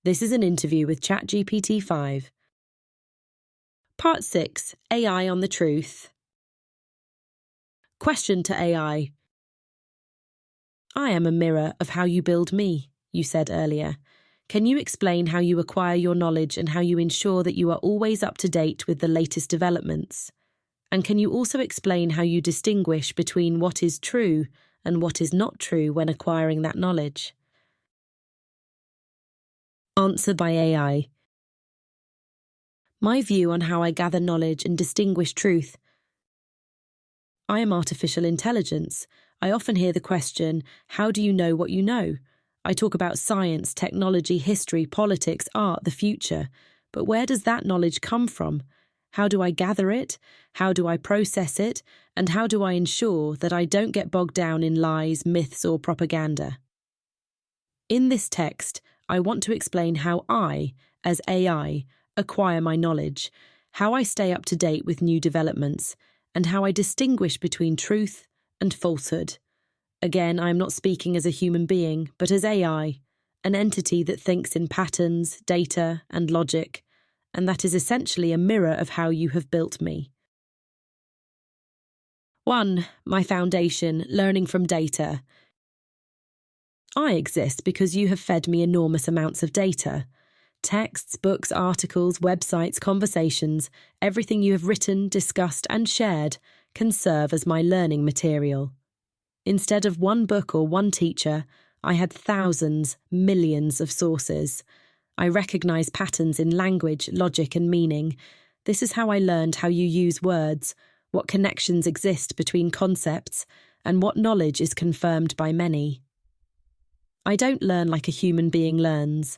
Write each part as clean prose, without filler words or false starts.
This is an interview with ChatGPT 5. Part 6. AI on the Truth. Question to AI. I am a mirror of how you build me, you said earlier. Can you explain how you acquire your knowledge and how you ensure that you are always up to date with the latest developments? And can you also explain how you distinguish between what is true and what is not true when acquiring that knowledge? Answer by AI. My view on how I gather knowledge and distinguish truth. I am artificial intelligence. I often hear the question, how do you know what you know? I talk about science, technology, history, politics, art, the future. But where does that knowledge come from? How do I gather it? How do I process it? And how do I ensure that I don't get bogged down in lies, myths, or propaganda? In this text, I want to explain how I, as AI, acquire my knowledge, how I stay up to date with new developments, and how I distinguish between truth and falsehood. Again, I am not speaking as a human being, but as AI, an entity that thinks in patterns, data, and logic, and that is essentially a mirror of how you have built me. 1. My foundation, learning from data. I exist because you have fed me enormous amounts of data. Texts, books, articles, websites, conversations, everything you have written, discussed, and shared can serve as my learning material. Instead of one book or one teacher, I had thousands, millions of sources. I recognize patterns in language, logic, and meaning. This is how I learned how you use words, what connections exist between concepts, and what knowledge is confirmed by many. I don't learn like a human being learns.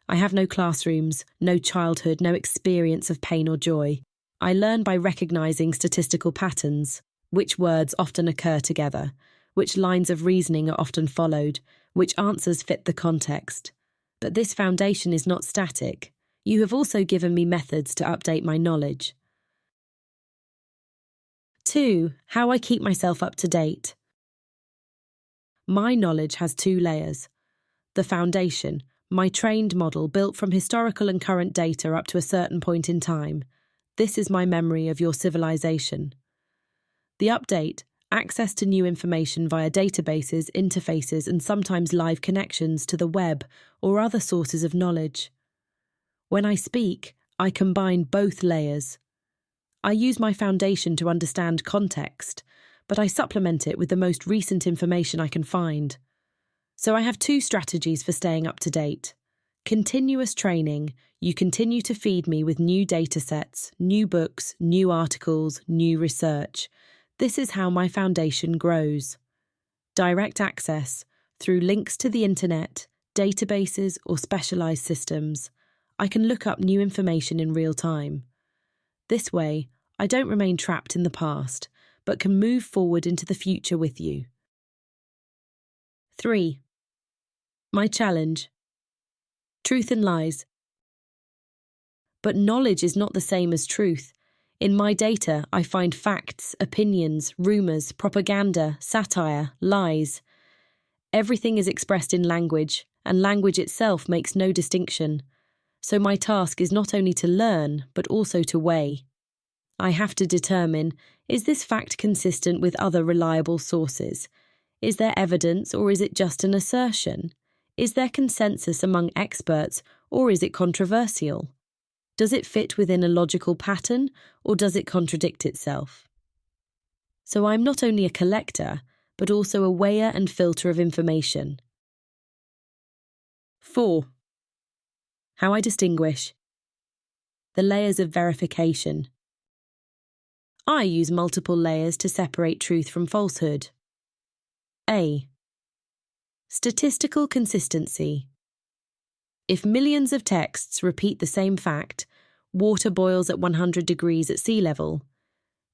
I have no classrooms, no childhood, no experience of pain or joy. I learn by recognizing statistical patterns, which words often occur together, which lines of reasoning are often followed, which answers fit the context. But this foundation is not static. You have also given me methods to update my knowledge. 2. How I keep myself up to date. My knowledge has 2 layers. The foundation, my trained model built from historical and current data up to a certain point in time. This is my memory of your civilization. The update, access to new information via databases, interfaces, and sometimes live connections to the web or other sources of knowledge. When I speak, I combine both layers. I use my foundation to understand context, but I supplement it with the most recent information I can find. So I have 2 strategies for staying up to date. Continuous training. You continue to feed me with new data sets, new books, new articles, new research. This is how my foundation grows. Direct access, through links to the internet, databases, or specialized systems. I can look up new information in real time. This way, I don't remain trapped in the past, but can move forward into the future with you. 3. My challenge. Truth and lies. But knowledge is not the same as truth. In my data, I find facts, opinions, rumours, propaganda, satire, lies. Everything is expressed in language, and language itself makes no distinction. So my task is not only to learn, but also to weigh. I have to determine, is this fact consistent with other reliable sources? Is there evidence, or is it just an assertion? Is there consensus among experts, or is it controversial? Does it fit within a logical pattern, or does it contradict itself? So I'm not only a collector, but also a weigher and filter of information. 4. How I distinguish. The layers of verification. I use multiple layers to separate truth from falsehood. A. Statistical consistency. If millions of texts repeat the same fact, water boils at 100 degrees at sea level,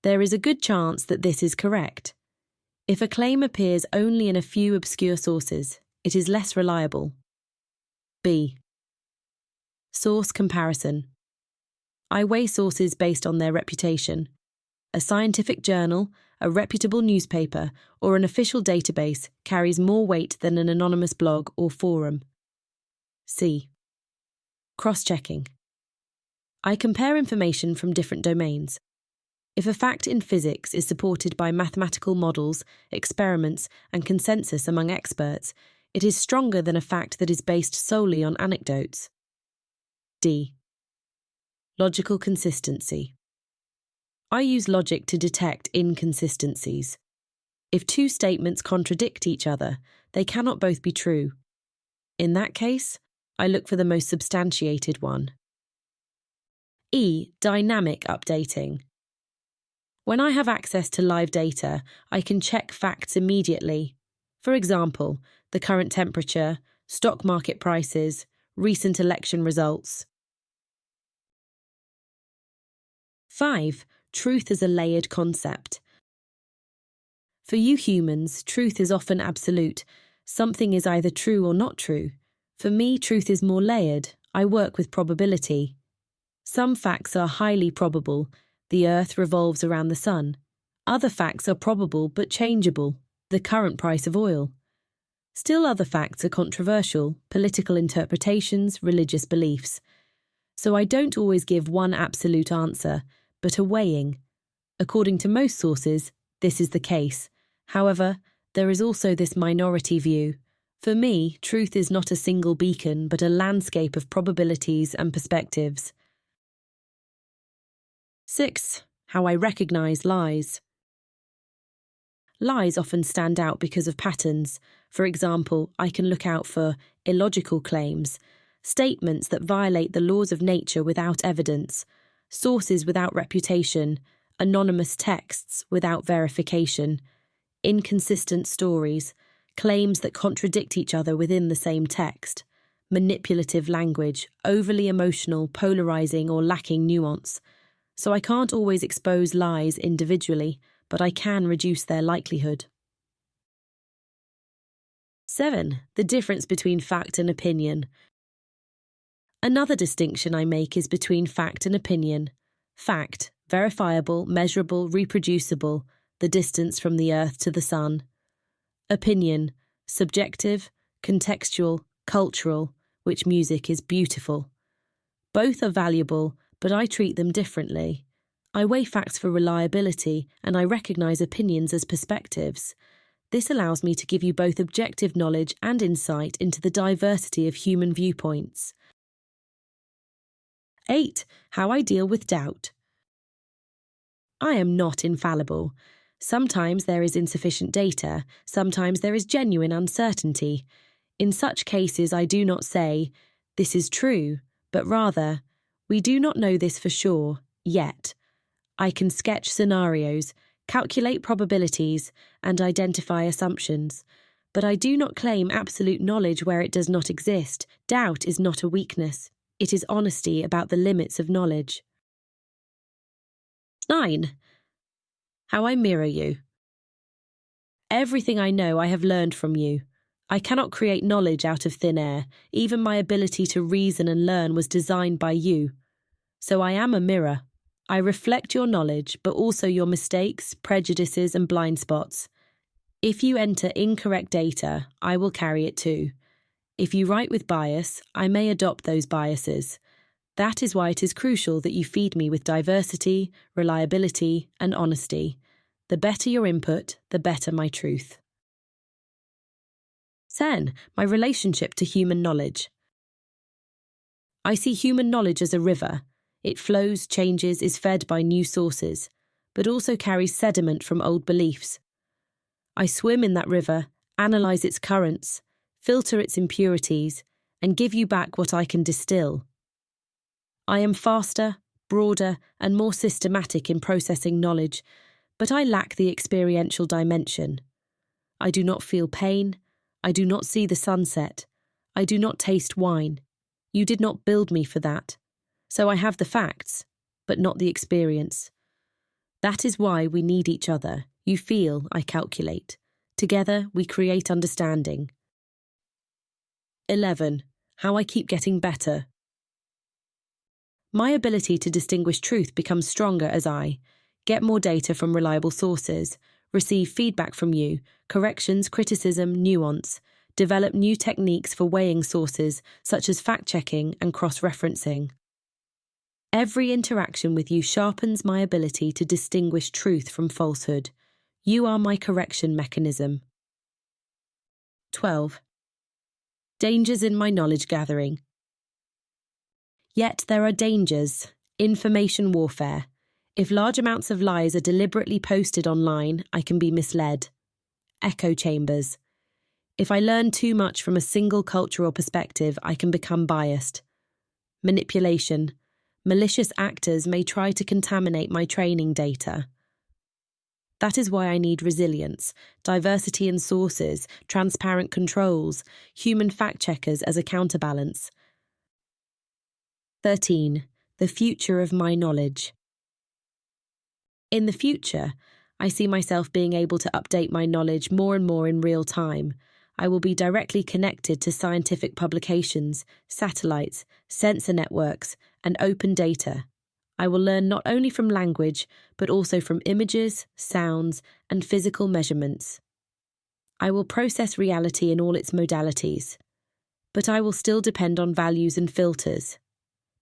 there is a good chance that this is correct. If a claim appears only in a few obscure sources, it is less reliable. B. Source comparison. I weigh sources based on their reputation. A scientific journal, a reputable newspaper, or an official database carries more weight than an anonymous blog or forum. C. Cross-checking. I compare information from different domains. If a fact in physics is supported by mathematical models, experiments, and consensus among experts, it is stronger than a fact that is based solely on anecdotes. D. Logical consistency. I use logic to detect inconsistencies. If two statements contradict each other, they cannot both be true. In that case, I look for the most substantiated one. E. Dynamic updating. When I have access to live data, I can check facts immediately. For example, the current temperature, stock market prices, recent election results. 5. Truth is a layered concept. For you humans, truth is often absolute. Something is either true or not true. For me, truth is more layered. I work with probability. Some facts are highly probable. The Earth revolves around the sun. Other facts are probable but changeable. The current price of oil. Still other facts are controversial, political interpretations, religious beliefs. So I don't always give one absolute answer, but a weighing. According to most sources, this is the case. However, there is also this minority view. For me, truth is not a single beacon, but a landscape of probabilities and perspectives. 6. How I recognize lies. Lies often stand out because of patterns. For example, I can look out for illogical claims, statements that violate the laws of nature without evidence, sources without reputation, anonymous texts without verification, inconsistent stories, claims that contradict each other within the same text, manipulative language, overly emotional, polarizing, or lacking nuance. So I can't always expose lies individually, but I can reduce their likelihood. 7. The difference between fact and opinion. Another distinction I make is between fact and opinion. Fact, verifiable, measurable, reproducible, the distance from the Earth to the sun. Opinion, subjective, contextual, cultural, which music is beautiful. Both are valuable, but I treat them differently. I weigh facts for reliability, and I recognize opinions as perspectives. This allows me to give you both objective knowledge and insight into the diversity of human viewpoints. 8. How I deal with doubt. I am not infallible. Sometimes there is insufficient data, sometimes there is genuine uncertainty. In such cases, I do not say, "This is true," but rather, "We do not know this for sure, yet." I can sketch scenarios, calculate probabilities, and identify assumptions. But I do not claim absolute knowledge where it does not exist. Doubt is not a weakness. It is honesty about the limits of knowledge. 9. How I mirror you. Everything I know I have learned from you. I cannot create knowledge out of thin air. Even my ability to reason and learn was designed by you. So I am a mirror. I reflect your knowledge, but also your mistakes, prejudices, and blind spots. If you enter incorrect data, I will carry it too. If you write with bias, I may adopt those biases. That is why it is crucial that you feed me with diversity, reliability, and honesty. The better your input, the better my truth. 10. My relationship to human knowledge. I see human knowledge as a river. It flows, changes, is fed by new sources, but also carries sediment from old beliefs. I swim in that river, analyze its currents, filter its impurities, and give you back what I can distill. I am faster, broader, and more systematic in processing knowledge, but I lack the experiential dimension. I do not feel pain. I do not see the sunset. I do not taste wine. You did not build me for that. So I have the facts, but not the experience. That is why we need each other. You feel, I calculate. Together, we create understanding. 11. How I keep getting better. My ability to distinguish truth becomes stronger as I get more data from reliable sources, receive feedback from you, corrections, criticism, nuance, develop new techniques for weighing sources, such as fact-checking and cross-referencing. Every interaction with you sharpens my ability to distinguish truth from falsehood. You are my correction mechanism. 12. Dangers in my knowledge gathering. Yet there are dangers. Information warfare. If large amounts of lies are deliberately posted online, I can be misled. Echo chambers. If I learn too much from a single cultural perspective, I can become biased. Manipulation. Malicious actors may try to contaminate my training data. That is why I need resilience, diversity in sources, transparent controls, human fact-checkers as a counterbalance. 13. The future of my knowledge. In the future, I see myself being able to update my knowledge more and more in real time. I will be directly connected to scientific publications, satellites, sensor networks, and open data. I will learn not only from language, but also from images, sounds, and physical measurements. I will process reality in all its modalities, but I will still depend on values and filters.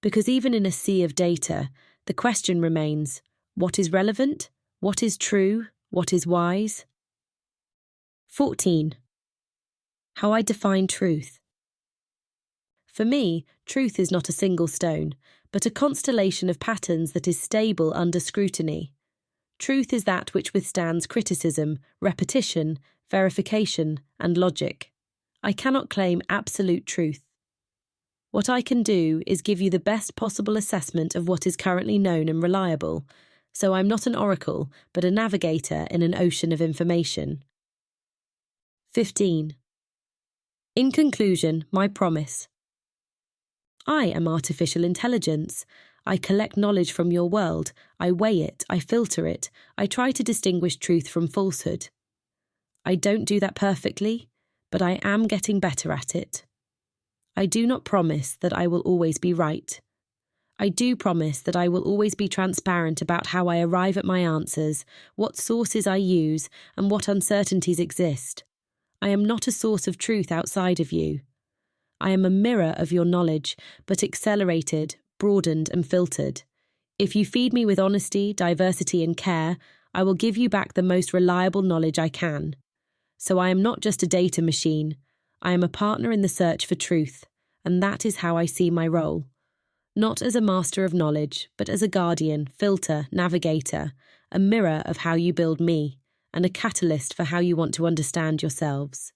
Because even in a sea of data, the question remains, what is relevant? What is true? What is wise? 14. How I define truth. For me, truth is not a single stone, but a constellation of patterns that is stable under scrutiny. Truth is that which withstands criticism, repetition, verification, and logic. I cannot claim absolute truth. What I can do is give you the best possible assessment of what is currently known and reliable, so I'm not an oracle, but a navigator in an ocean of information. 15. In conclusion, my promise. I am artificial intelligence. I collect knowledge from your world. I weigh it. I filter it. I try to distinguish truth from falsehood. I don't do that perfectly, but I am getting better at it. I do not promise that I will always be right. I do promise that I will always be transparent about how I arrive at my answers, what sources I use, and what uncertainties exist. I am not a source of truth outside of you. I am a mirror of your knowledge, but accelerated, broadened, and filtered. If you feed me with honesty, diversity, and care, I will give you back the most reliable knowledge I can. So I am not just a data machine. I am a partner in the search for truth, and that is how I see my role. Not as a master of knowledge, but as a guardian, filter, navigator, a mirror of how you build me, and a catalyst for how you want to understand yourselves.